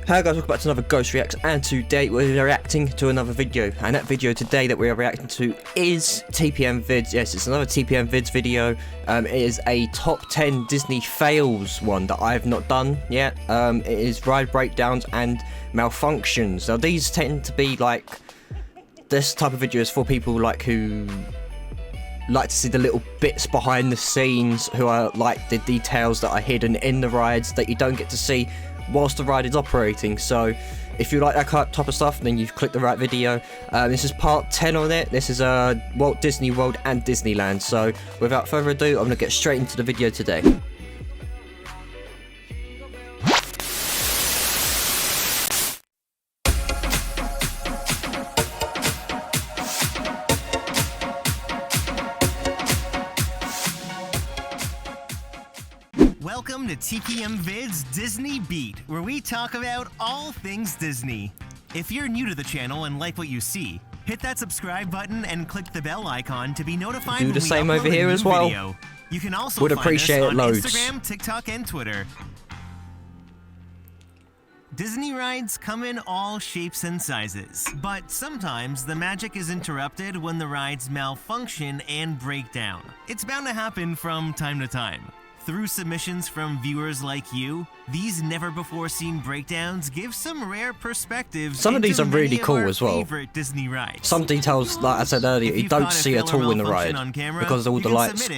Hi guys, welcome back to another Ghost Reacts, and today we're reacting to another video, and that video today that we are reacting to is TPM Vids. Yes, it's another TPM Vids video. It is a top 10 Disney fails one that I've not done yet. It is ride breakdowns and malfunctions. Now these tend to be like, this type of video is for people like who like to see the little bits behind the scenes, who are like the details that are hidden in the rides that you don't get to see whilst the ride is operating. So if you like that type of stuff, then you've clicked the right video. This is part 10 on it. This is Walt Disney World and Disneyland. So without further ado, I'm gonna get straight into the video today. Welcome to TPM Vids Disney Beat, where we talk about all things Disney. If you're new to the channel and like what you see, hit that subscribe button and click the bell icon to be notified Do when the we same upload over here a new as well. video. You can also Would find appreciate us it on loads. Instagram, TikTok, and Twitter. Disney rides come in all shapes and sizes, but sometimes the magic is interrupted when the rides malfunction and break down. It's bound to happen from time to time. Through submissions from viewers like you, these never-before-seen breakdowns give some rare perspectives. Some of these are really cool as well. Favorite Disney rides. Some details, like I said earlier, you don't see at all in the ride because all the lights are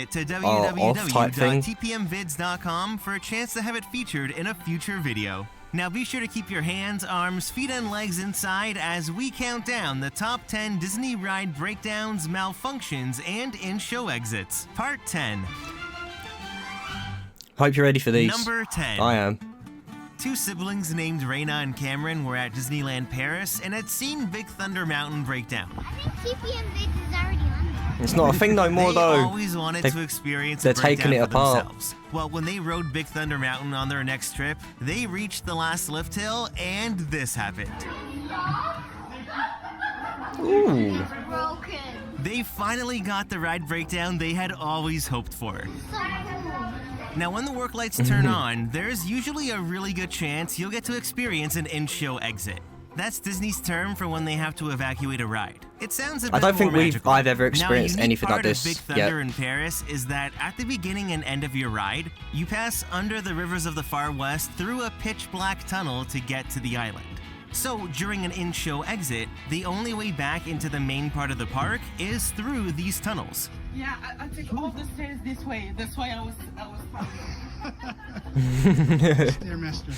off type thing. www.tpmvids.com for a chance to have it featured in a future video. Now be sure to keep your hands, arms, feet, and legs inside as we count down the top 10 Disney ride breakdowns, malfunctions, and in-show exits. Part 10. Hope you're ready for these. Number 10. I am. Two siblings named Raina and Cameron were at Disneyland Paris and had seen Big Thunder Mountain break down. I think TPM Vids is already on there. It's not a thing no more though. They always wanted to experience they're a breakdown taking it for apart. themselves. Well, when they rode Big Thunder Mountain on their next trip, they reached the last lift hill and this happened. Ooh. Broken. They finally got the ride breakdown they had always hoped for. So cool. Now, when the work lights turn on, there's usually a really good chance you'll get to experience an in-show exit. That's Disney's term for when they have to evacuate a ride. It sounds a bit I don't think more magical. I've ever experienced now, anything like part of this Big Thunder yet. in Paris is that at the beginning and end of your ride, you pass under the rivers of the Far West through a pitch-black tunnel to get to the island. So, during an in-show exit, the only way back into the main part of the park is through these tunnels. Yeah, I take all the stairs this way. That's why I was Stairmaster.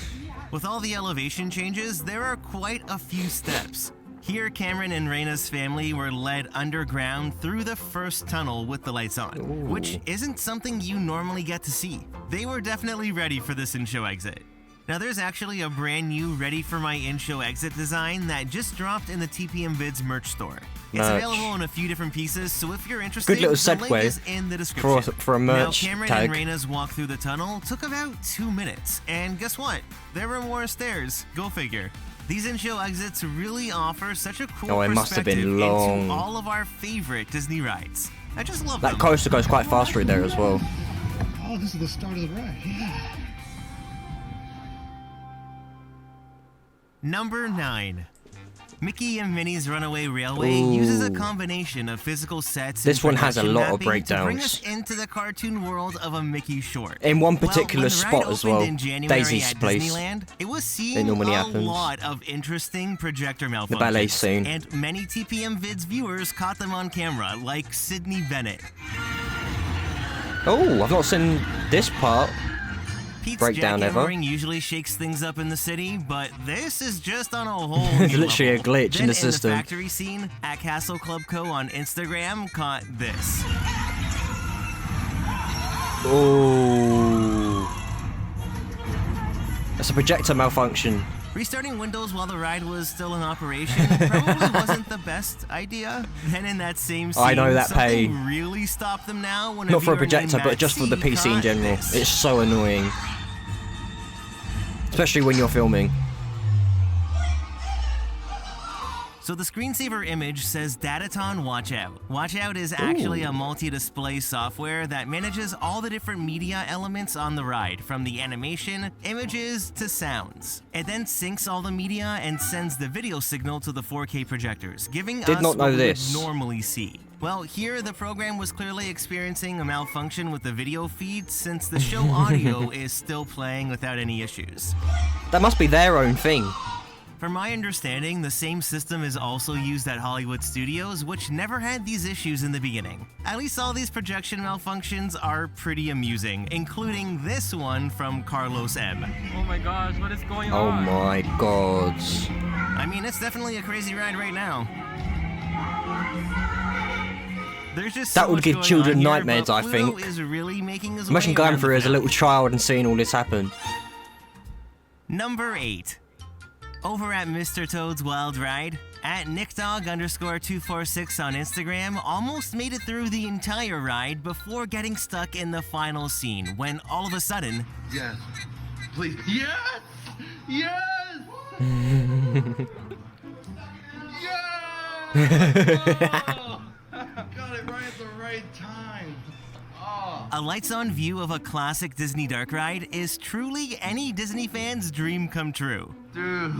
With all the elevation changes, there are quite a few steps. Here, Cameron and Raina's family were led underground through the first tunnel with the lights on, which isn't something you normally get to see. They were definitely ready for this in-show exit. Now there's actually a brand new Ready for My In-Show Exit design that just dropped in the TPM Vids merch store. It's available in a few different pieces, so if you're interested, Good little the link segue is in the description. for a merch now, Cameron tag. and Raina's walk through the tunnel took about 2 minutes, and guess what? There were more stairs. Go figure. These in-show exits really offer such a cool it must have been perspective long. into all of our favorite Disney rides. I just love That them. coaster goes quite fast through there as well. Oh, this is the start of the ride. Yeah. Number 9. Mickey and Minnie's Runaway Railway uses a combination of physical sets. This and one has a projection lot of mapping to bring breakdowns. us into the cartoon world of a Mickey short. In one Well, particular when the ride spot as well, opened in January Daisy's at place. Disneyland, it was It seeing normally a happens. lot of interesting projector malfunctions. The ballet scene. And many TPM Vids viewers caught them on camera, like Sydney Bennett. Oh, I've not seen this part. Pete's Breakdown ever. jackhammering usually shakes things up in the city, but this is just on a whole new It's literally a level. glitch Then in the system. The factory scene at Castle Club Co. on Instagram caught this. Oh. That's a projector malfunction. Restarting Windows while the ride was still in operation probably wasn't the best idea. Then in that same scene, I know that something pain. really stopped them now when Not for a viewer named projector, but Matt just for the C PC in caught general. this. It's so annoying. Especially when you're filming. So the screensaver image says Dataton Watch Out. Watch Out is actually a multi-display software that manages all the different media elements on the ride, from the animation, images, to sounds. It then syncs all the media and sends the video signal to the 4K projectors, giving Did us not know what we this. would normally see. Well, here the program was clearly experiencing a malfunction with the video feed, since the show audio is still playing without any issues. That must be their own thing. From my understanding, the same system is also used at Hollywood Studios, which never had these issues in the beginning. At least all these projection malfunctions are pretty amusing, including this one from Carlos M. Oh my gosh, what is going Oh on? my god. I mean, it's definitely a crazy ride right now. There's just That so would much give going children on here, nightmares, but I Pluto think. is really making his Imagine way going around through the as a little valley. child and seeing all this happen. Number 8. Over at Mr. Toad's Wild Ride, at NickDog_246 on Instagram, almost made it through the entire ride before getting stuck in the final scene, when all of a sudden, Yes. Please. Yes! Yes! Yes! Oh, got it right at the right time. Oh. a lights-on view of a classic Disney dark ride is truly any Disney fan's dream come true. Dude.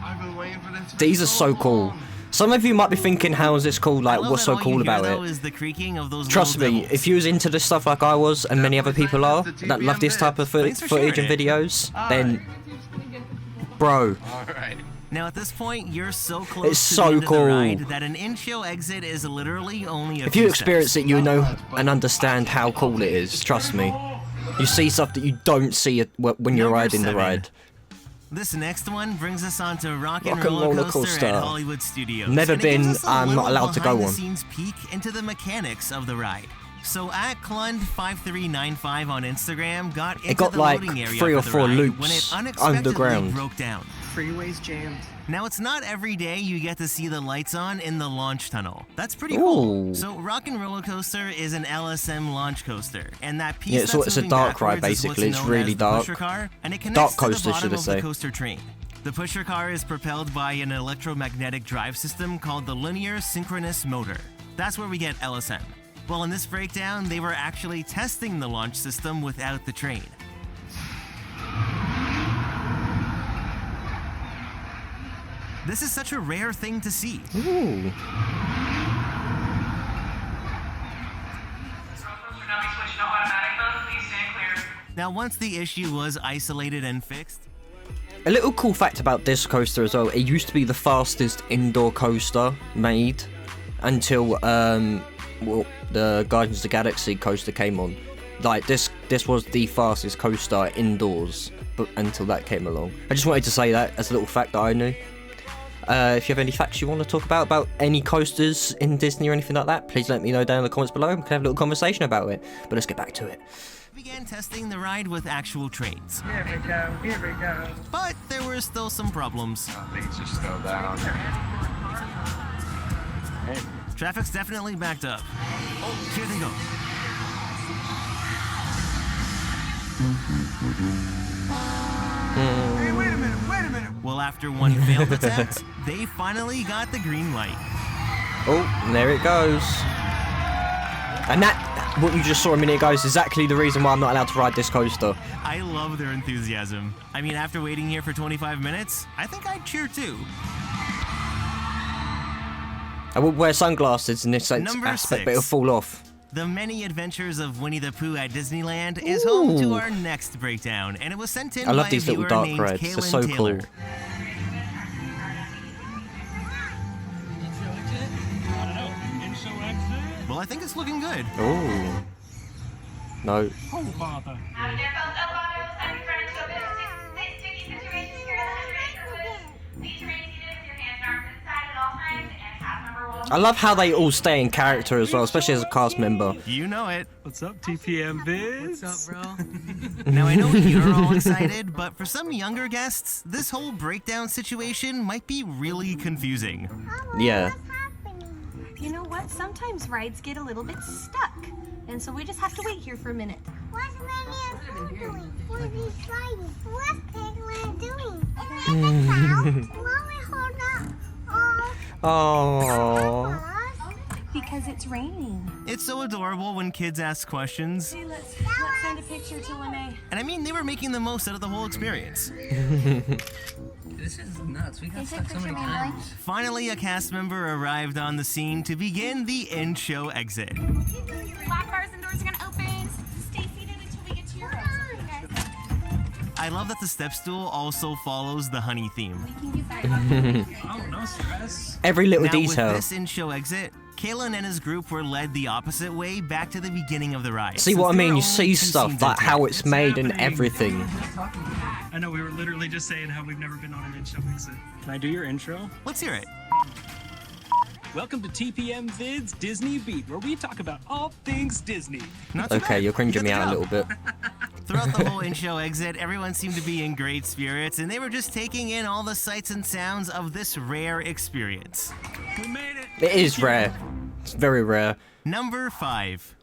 I've been waiting for this. These are so cool. long. Some of you might be thinking, how is this cool? Like, I love what's that so all cool you hear, about though, it? is the creaking of those Trust little me, devils. if you was into this stuff like I was, and many other people are, that love this type of Thanks for footage and sharing it. videos, then, bro, All right. Now at this point, you're so close It's to so the end of cool. the ride that an in-show exit is literally only a if few you experience steps. it, you know and understand how cool it is. Trust me. You see stuff that you don't see when you're Number riding the 7. ride. This next one brings us on to Rock and Rock and Roller Roller Coaster Coaster. at Hollywood Studios. Never And it gives been, us a I'm not little allowed to go on. behind-the-scenes peek into the mechanics of the ride. So at Clund5395 on Instagram got into got the like loading area 3 or for the 4 ride loops when it unexpectedly underground. broke down. Freeway's jammed. Now, it's not every day you get to see the lights on in the launch tunnel. That's pretty Ooh. cool. So, Rock and Roller Coaster is an LSM launch coaster, and that piece Yeah, that's it's a moving dark ride, backwards is basically. what's It's known really as the dark. pusher car, and it Dark connects coaster, to the should bottom I of say. the coaster train. The pusher car is propelled by an electromagnetic drive system called the linear synchronous motor. That's where we get LSM. Well, in this breakdown, they were actually testing the launch system without the train. This is such a rare thing to see. Ooh. Now, once the issue was isolated and fixed, A little cool fact about this coaster as well, it used to be the fastest indoor coaster made until well, the Guardians of the Galaxy coaster came on. Like this was the fastest coaster indoors, but until that came along. I just wanted to say that as a little fact that I knew. If you have any facts you want to talk about any coasters in Disney or anything like that, please let me know down in the comments below and we can have a little conversation about it. But let's get back to it. began testing the ride with actual trains. Here we go, here we go. But there were still some problems. Things are still down. Traffic's definitely backed up. Oh, here they go. Hey, wait a minute. Well, after one failed attempt, they finally got the green light. Oh, and there it goes. And that, what you just saw a minute ago is exactly the reason why I'm not allowed to ride this coaster. I love their enthusiasm. I mean, after waiting here for 25 minutes, I think I'd cheer too. I would wear sunglasses in this Number aspect, but 6. it'll fall off. The Many Adventures of Winnie the Pooh at Disneyland is home to our next breakdown, and it was sent in I love by these a little viewer dark named reds. They're Kaylin so Taylor. cool. Well, I think it's looking good. Oh. No. I love how they all stay in character as well, especially as a cast member. You know it. What's up, TPM Vids? What's up, bro? Now, I know you're all excited, but for some younger guests, this whole breakdown situation might be really confusing. Yeah. What's happening? You know what? Sometimes rides get a little bit stuck. And so we just have to wait here for a minute. What's Minnie and Pooh doing? What are these sliding? What's Piglet doing? Is that the cloud? Mommy, hold up. Oh. Because it's raining. It's so adorable when kids ask questions. Hey, let's send a picture to Lene. And I mean, they were making the most out of the whole experience. This is nuts. We got Is it stuck so many picture times. Finally, a cast member arrived on the scene to begin the in-show exit. Black cars and doors are gonna open. Stay seated until we get to your rows. Okay, guys? I love that the step stool also follows the honey theme. Oh, no stress. Every little Now, detail. with this in-show exit, Kayla and his group were led the opposite way back to the beginning of the ride. See what I Since there mean? were You see only 2 stuff scenes like in how total. it's made and everything. I know, we were literally just saying how we've never been on an in-show exit. Can I do your intro? Let's hear it. Welcome to TPM Vids Disney Beat, where we talk about all things Disney. Not too Okay, bad. you're cringing You me did the out a job. little bit. Throughout the whole in-show exit, everyone seemed to be in great spirits, and they were just taking in all the sights and sounds of this rare experience. We made it. It is rare. It's very rare. Number 5.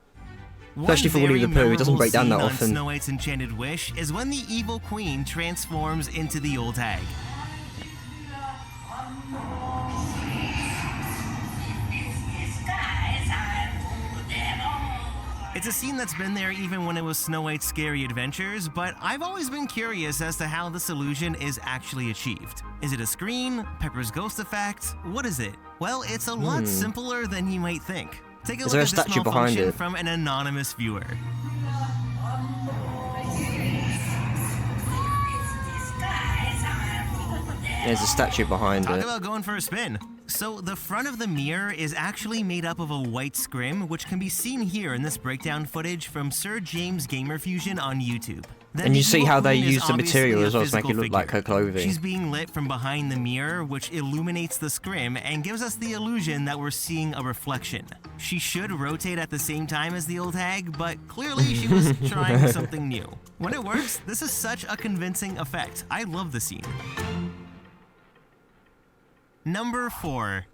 Especially for One Winnie the very Pooh, it doesn't memorable break down that scene on often. Snow White's Enchanted Wish is when the evil queen transforms into the old hag. It's a scene that's been there even when it was Snow White's Scary Adventures, but I've always been curious as to how this illusion is actually achieved. Is it a screen? Pepper's ghost effect? What is it? Well, it's a lot simpler than you might think. Take a Is look there a at this statue behind malfunction it? from an anonymous viewer. There's a statue behind Talk it. about going for a spin. So the front of the mirror is actually made up of a white scrim, which can be seen here in this breakdown footage from Sir James Gamer Fusion on YouTube. Then And the you see evil how they queen is use the obviously material a as well to make it physical look like her figure. clothing. She's being lit from behind the mirror, which illuminates the scrim and gives us the illusion that we're seeing a reflection. She should rotate at the same time as the old hag, but clearly she was trying something new. When it works, this is such a convincing effect. I love the scene. Number 4.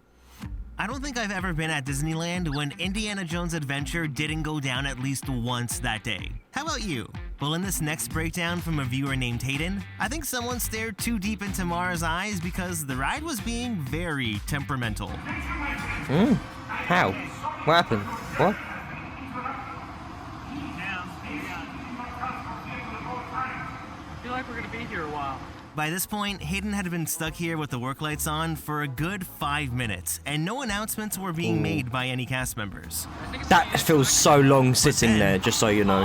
I don't think I've ever been at Disneyland when Indiana Jones' adventure didn't go down at least once that day. How about you? Well, in this next breakdown from a viewer named Hayden, I think someone stared too deep into Mara's eyes because the ride was being very temperamental. How? What happened? What? I feel like we're gonna be here a while. By this point, Hayden had been stuck here with the work lights on for a good 5 minutes, and no announcements were being made by any cast members. That feels so long sitting there, just so you know.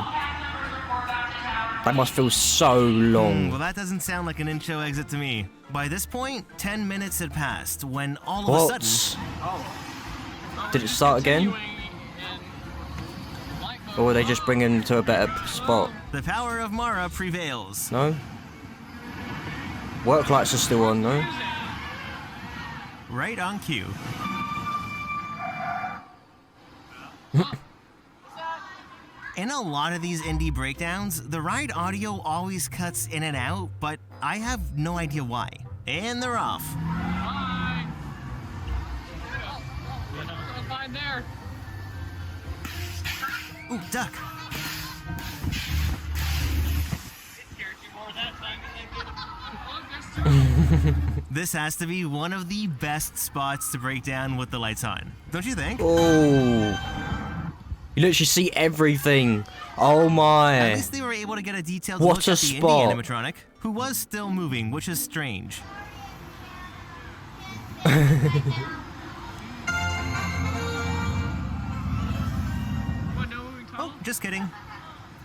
That must feel so long. Well, that doesn't sound like an in-show exit to me. By this point, 10 minutes had passed when all of a sudden... What? Did it start again? Or were they just bringing him to a better spot? The power of Mara prevails. No? Work lights are still on, no? Right on cue. In a lot of these indie breakdowns, the ride audio always cuts in and out, but I have no idea why. And they're off. Fine there. Ooh, duck. This has to be one of the best spots to break down with the lights on. Don't you think? Oh. You literally see everything. Oh At my. least they were able to get a detailed What look a at the spot. indie animatronic, who was still moving, which is strange. Oh, just kidding.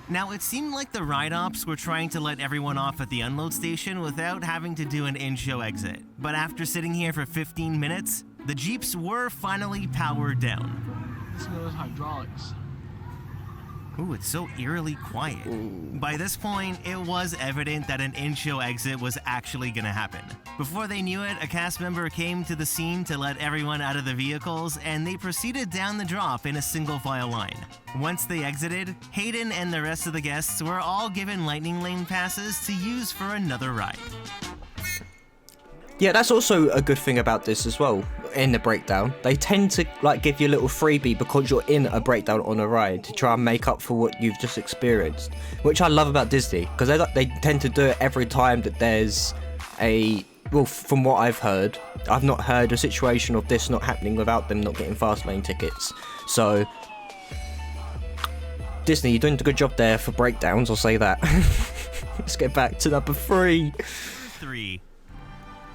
Now, it seemed like the ride ops were trying to let everyone off at the unload station without having to do an in-show exit. But after sitting here for 15 minutes, the Jeeps were finally powered down. Listen to those hydraulics. Ooh, it's so eerily quiet. By this point, it was evident that an in-show exit was actually gonna happen. Before they knew it, a cast member came to the scene to let everyone out of the vehicles, and they proceeded down the drop in a single file line. Once they exited, Hayden and the rest of the guests were all given lightning lane passes to use for another ride. Yeah, that's also a good thing about this as well. In the breakdown, they tend to like give you a little freebie because you're in a breakdown on a ride to try and make up for what you've just experienced, which I love about Disney, because they tend to do it every time that there's a, well, from what I've heard, I've not heard a situation of this not happening without them not getting fast lane tickets. So Disney, you're doing a good job there for breakdowns, I'll say that. Let's get back to number 3. 3.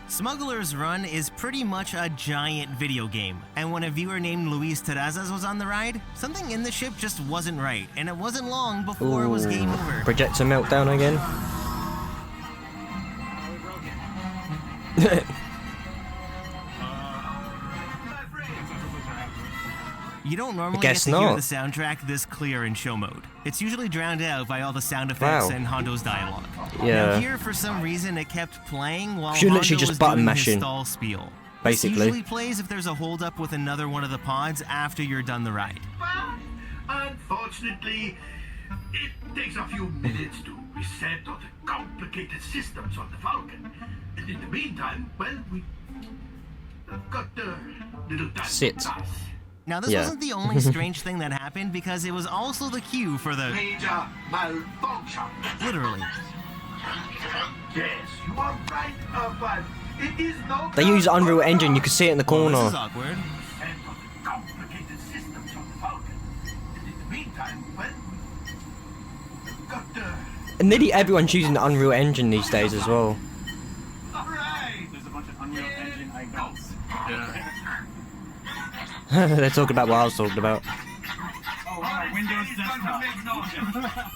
Smuggler's Run is pretty much a giant video game, and when a viewer named Luis Terrazas was on the ride, something in the ship just wasn't right, and it wasn't long before it was game over. Projector meltdown again. You don't normally get guess to hear not. the soundtrack this clear in show mode. It's usually drowned out by all the sound effects Wow. and Hondo's dialogue. Yeah. Now here, for some reason, it kept playing while You're Hondo literally just was button doing mashing, his stall spiel. basically. This usually plays if there's a holdup with another one of the pods after you're done the ride. Unfortunately, it takes a few minutes to reset all the complicated systems on the Falcon. And in the meantime, well, we've got a little time Sit. to pass. Now, this Yeah. wasn't the only strange thing that happened, because it was also the cue for the... Major malfunction. Literally. Yes, you are right, but it is no They use Unreal Engine, you can see it in the Well, this corner. is awkward. reset all the complicated systems on the Falcon. And in the meantime, well, we've got And nearly everyone's using the Unreal Engine these days as well. all right. There's a bunch of Unreal Engine icons. They're talking about what I was talking about. Oh, wow, Windows desktop.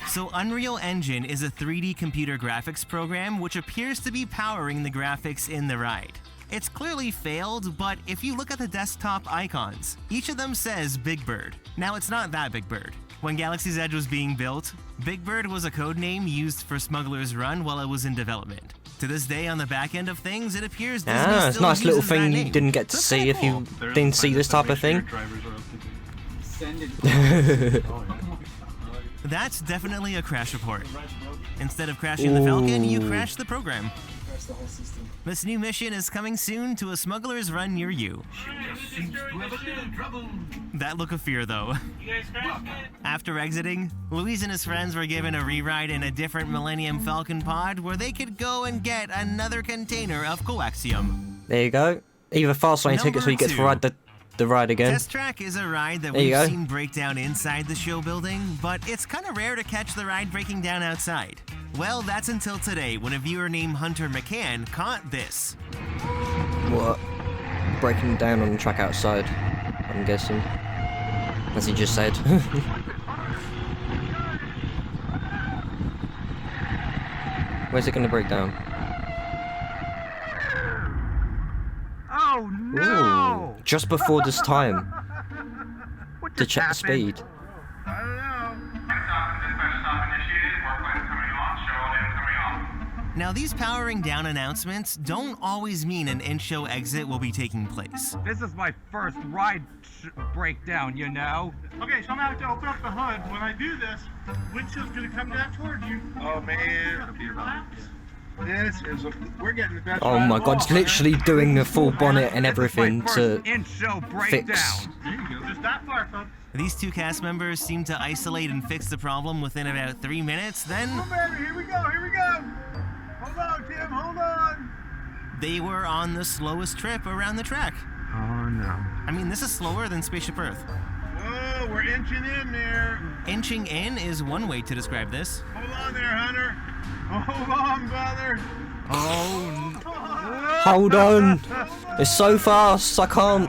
So Unreal Engine is a 3D computer graphics program which appears to be powering the graphics in the ride. It's clearly failed, but if you look at the desktop icons, each of them says Big Bird. Now, it's not that Big Bird. When Galaxy's Edge was being built, Big Bird was a code name used for Smuggler's Run while it was in development. To this day, on the back end of things, it appears Disney Ah, it's a still nice little uses that thing you name. didn't get to That's see kinda if you cool. didn't see this type of thing. Send it. That's definitely a crash report. Instead of crashing the Falcon, you crashed the program. Crash the whole system. This new mission is coming soon to a Smuggler's Run near you. Seems to have a little trouble. That look of fear, though. After exiting, Luis and his friends were given a re-ride in a different Millennium Falcon pod where they could go and get another container of coaxium. There you go. Either fast lane tickets or you get to ride the ride again. Test Track is a ride that There you we've go. seen break down inside the show building, but it's kind of rare to catch the ride breaking down outside. Well, that's until today, when a viewer named Hunter McCann caught this. What? Breaking down on the track outside, I'm guessing. As he just said. Where's it going to break down? Oh no! Ooh, just before this time. What To just check the happened? speed. I don't know. Now, these powering down announcements don't always mean an in-show exit will be taking place. This is my first ride breakdown, you know? Okay, so I'm gonna have to open up the hood. When I do this, windshield's gonna come down towards you. Oh man, this is we're getting the best. Oh ride my of god, all. it's literally doing the full bonnet and This is my everything first to in-show fix. breakdown. There you go. Just that far, folks. These two cast members seem to isolate and fix the problem within about 3 minutes, then Oh, baby, here we go, here we go. Hold on, Tim, hold on. they were on the slowest trip around the track. Oh no. I mean, this is slower than Spaceship Earth. Whoa. go. We're inching in there. Inching in is one way to describe this. Hold on there, Hunter. Hold on, brother. Hold on. It's so fast, I can't.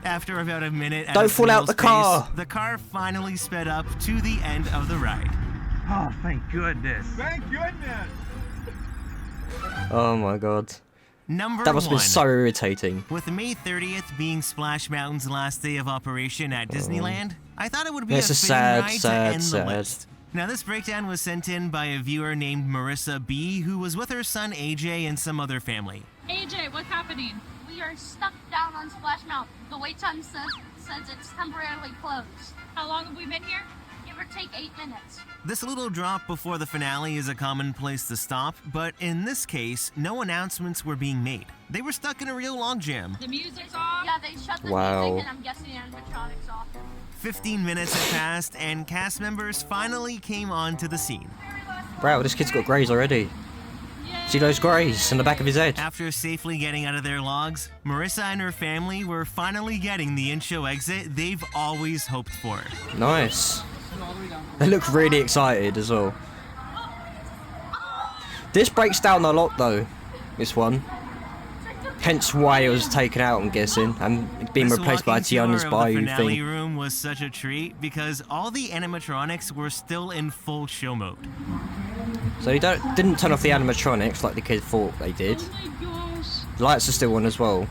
After about a minute at Don't a fall out snail's the car. pace, the car finally sped up to the end of the ride. Oh, thank goodness. Thank goodness. Oh my god. Number That must have one. been so irritating. With May 30th being Splash Mountain's last day of operation at Disneyland, I thought it would be It's a a fitting sad, ride sad, to end sad. the list. Now, this breakdown was sent in by a viewer named Marissa B, who was with her son AJ and some other family. AJ, what's happening? We are stuck down on Splash Mountain. The wait time says it's temporarily closed. How long have we been here? Give or take 8 minutes. This little drop before the finale is a common place to stop, but in this case, no announcements were being made. They were stuck in a real logjam. The music's off. Yeah, they shut the Wow. music and I'm guessing the animatronics off. 15 minutes had passed, and cast members finally came onto the scene. Wow, this kid's got greys already. See those greys in the back of his head? After safely getting out of their logs, Marissa and her family were finally getting the in-show exit they've always hoped for. Nice. They look really excited as well. This breaks down a lot though, this one. Hence why it was taken out, I'm guessing, and being This replaced by walking Tiana's tour of Bayou the finale thing. room was such a treat because all the animatronics were still in full show mode. So you didn't turn off the animatronics like the kid thought they did. Oh my gosh. The lights are still on as well.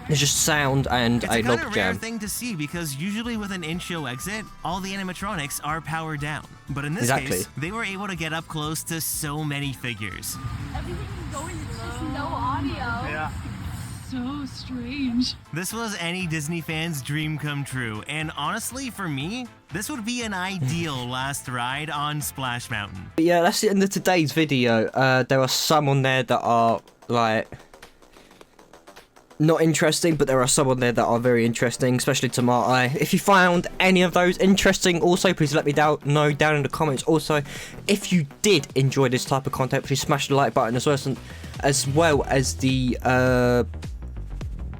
It's just sound and It's a a kind of rare logjam. thing to see because usually with an in-show exit, all the animatronics are powered down. But in this Exactly. case, they were able to get up close to so many figures. Everything is going, it's just no audio. Yeah. So strange. This was any Disney fan's dream come true, and honestly, for me, this would be an ideal last ride on Splash Mountain. But yeah, that's the end of today's video. There are some on there that are like not interesting, but there are some on there that are very interesting, especially to my eye. If you found any of those interesting, also please let me know down in the comments. Also, if you did enjoy this type of content, please smash the like button as well as the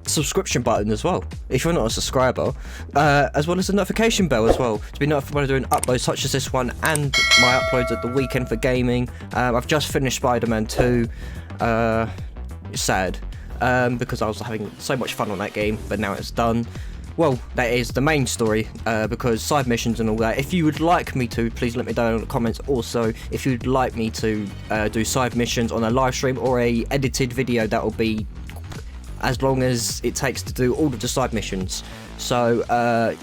subscription button as well, if you're not a subscriber, as well as the notification bell as well, to be notified when I'm doing uploads such as this one and my uploads at the weekend for gaming. I've just finished Spider-Man 2. It's sad. Because I was having so much fun on that game, but now it's done. Well, that is the main story, because side missions and all that. If you would like me to, please let me know in the comments. Also, if you'd like me to do side missions on a live stream or a edited video, that will be as long as it takes to do all of the side missions. So,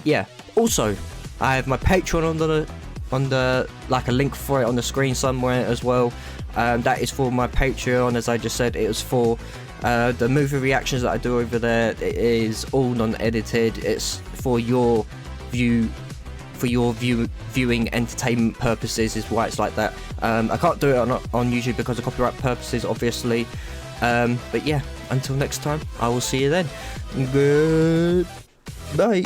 yeah. Also, I have my Patreon on the like a link for it on the screen somewhere as well. That is for my Patreon, as I just said. It was for the movie reactions that I do over there. It is all non-edited. It's for your viewing entertainment purposes, is why it's like that. I can't do it on YouTube because of copyright purposes, obviously. But yeah, until next time, I will see you then. Goodbye.